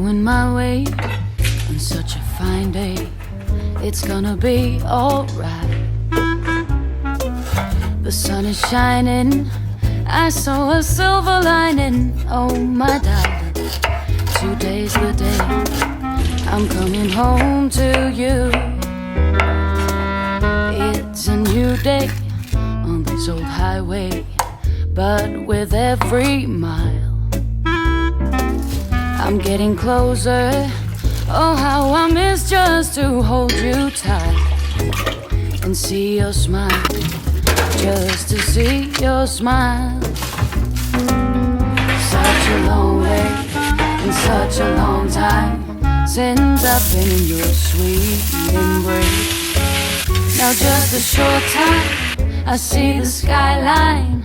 coming my way on such a fine day. It's gonna be alright. The sun is shining, I saw a silver lining. Oh my darling, today's the day I'm coming home to you. It's a new day on this old highway, but with every mile I'm getting closer. Oh, how I miss just to hold you tight and see your smile, just to see your smile. Such a long way and such a long time since I've been in your sweet embrace. Now just a short time, I see the skyline